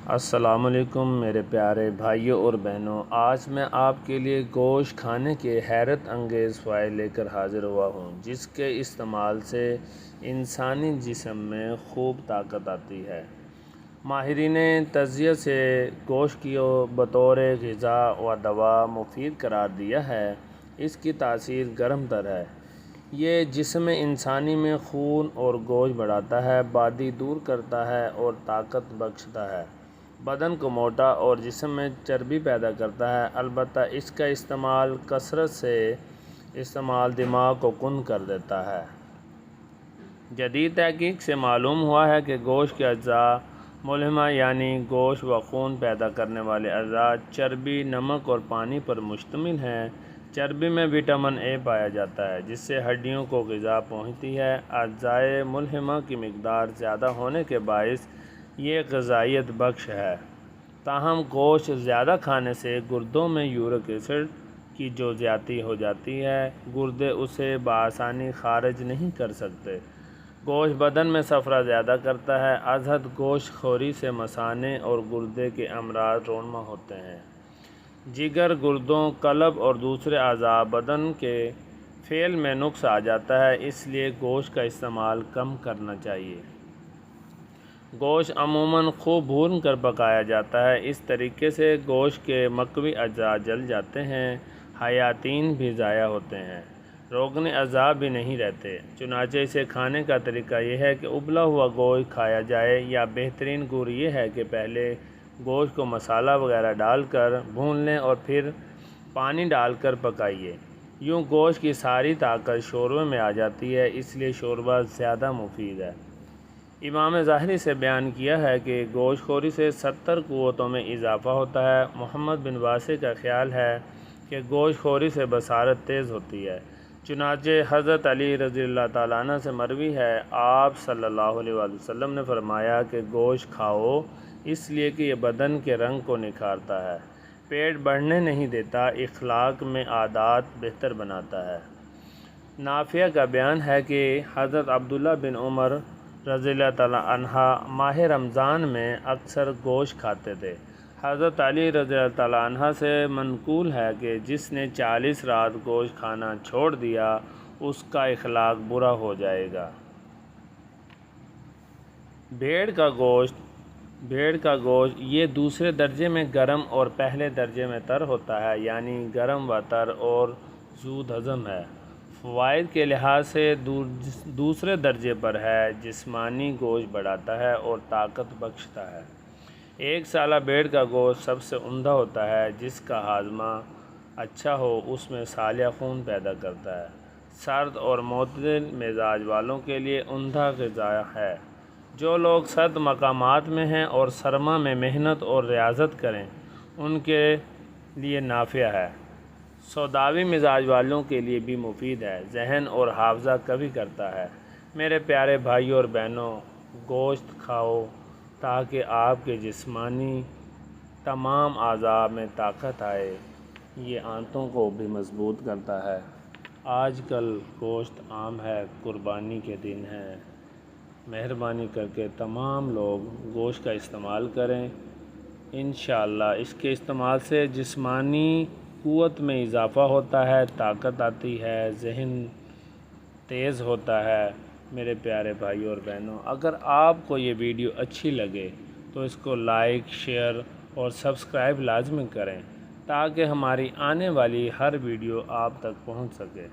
السلام علیکم میرے پیارے بھائیوں اور بہنوں، آج میں آپ کے لیے گوشت کھانے کے حیرت انگیز فوائد لے کر حاضر ہوا ہوں، جس کے استعمال سے انسانی جسم میں خوب طاقت آتی ہے۔ ماہرین تغذیہ سے گوشت کو بطور غذا و دوا مفید قرار دیا ہے۔ اس کی تاثیر گرم تر ہے۔ یہ جسم انسانی میں خون اور گوشت بڑھاتا ہے، بادی دور کرتا ہے اور طاقت بخشتا ہے۔ بدن کو موٹا اور جسم میں چربی پیدا کرتا ہے۔ البتہ اس کا کثرت سے استعمال دماغ کو کند کر دیتا ہے۔ جدید تحقیق سے معلوم ہوا ہے کہ گوشت کے اجزاء ملحمہ یعنی گوشت و خون پیدا کرنے والے اعضاء چربی، نمک اور پانی پر مشتمل ہیں۔ چربی میں وٹامن اے پایا جاتا ہے، جس سے ہڈیوں کو غذا پہنچتی ہے۔ اجزائے ملحمہ کی مقدار زیادہ ہونے کے باعث یہ غذائیت بخش ہے۔ تاہم گوشت زیادہ کھانے سے گردوں میں یورک ایسڈ کی جو زیادتی ہو جاتی ہے، گردے اسے بآسانی خارج نہیں کر سکتے۔ گوشت بدن میں صفرا زیادہ کرتا ہے۔ ازحد گوشت خوری سے مثانے اور گردے کے امراض رونما ہوتے ہیں۔ جگر، گردوں، قلب اور دوسرے اعضاء بدن کے فعل میں نقص آ جاتا ہے، اس لیے گوشت کا استعمال کم کرنا چاہیے۔ گوشت عموماً خوب بھون کر پکایا جاتا ہے۔ اس طریقے سے گوشت کے مقوی اجزاء جل جاتے ہیں، حیاتین بھی ضائع ہوتے ہیں، روغن اعضاء بھی نہیں رہتے۔ چنانچہ اسے کھانے کا طریقہ یہ ہے کہ ابلا ہوا گوشت کھایا جائے، یا بہترین گور یہ ہے کہ پہلے گوشت کو مسالہ وغیرہ ڈال کر بھون لیں اور پھر پانی ڈال کر پکائیے۔ یوں گوشت کی ساری طاقت شوربے میں آ جاتی ہے، اس لیے شوربہ زیادہ مفید ہے۔ امام ظاہری سے بیان کیا ہے کہ گوشت خوری سے 70 قوتوں میں اضافہ ہوتا ہے۔ محمد بن واسع کا خیال ہے کہ گوشت خوری سے بصارت تیز ہوتی ہے۔ چنانچہ حضرت علی رضی اللہ تعالیٰ عنہ سے مروی ہے، آپ صلی اللہ علیہ وآلہ وسلم نے فرمایا کہ گوشت کھاؤ، اس لیے کہ یہ بدن کے رنگ کو نکھارتا ہے، پیٹ بڑھنے نہیں دیتا، اخلاق میں عادات بہتر بناتا ہے۔ نافع کا بیان ہے کہ حضرت عبداللہ بن عمر رضی اللہ تعالیٰ عنہ ماہ رمضان میں اکثر گوشت کھاتے تھے۔ حضرت علی رضی اللہ تعالیٰ عنہ سے منقول ہے کہ جس نے 40 رات گوشت کھانا چھوڑ دیا، اس کا اخلاق برا ہو جائے گا۔ بھیڑ کا گوشت یہ دوسرے درجے میں گرم اور پہلے درجے میں تر ہوتا ہے، یعنی گرم و تر اور زود ہضم ہے۔ فوائد کے لحاظ سے دوسرے درجے پر ہے۔ جسمانی گوشت بڑھاتا ہے اور طاقت بخشتا ہے۔ ایک سالہ بھیڑ کا گوشت سب سے عمدہ ہوتا ہے۔ جس کا ہاضمہ اچھا ہو اس میں سالیہ خون پیدا کرتا ہے۔ سرد اور معتدل مزاج والوں کے لیے عمدہ غذا ہے۔ جو لوگ سرد مقامات میں ہیں اور سرما میں محنت اور ریاضت کریں، ان کے لیے نافع ہے۔ سوداوی مزاج والوں کے لیے بھی مفید ہے، ذہن اور حافظہ قوی کرتا ہے۔ میرے پیارے بھائیوں اور بہنوں، گوشت کھاؤ تاکہ آپ کے جسمانی تمام اعضاء میں طاقت آئے۔ یہ آنتوں کو بھی مضبوط کرتا ہے۔ آج کل گوشت عام ہے، قربانی کے دن ہیں۔ مہربانی کر کے تمام لوگ گوشت کا استعمال کریں۔ انشاءاللہ اس کے استعمال سے جسمانی قوت میں اضافہ ہوتا ہے، طاقت آتی ہے، ذہن تیز ہوتا ہے۔ میرے پیارے بھائیوں اور بہنوں، اگر آپ کو یہ ویڈیو اچھی لگے تو اس کو لائک، شیئر اور سبسکرائب لازمی کریں، تاکہ ہماری آنے والی ہر ویڈیو آپ تک پہنچ سکے۔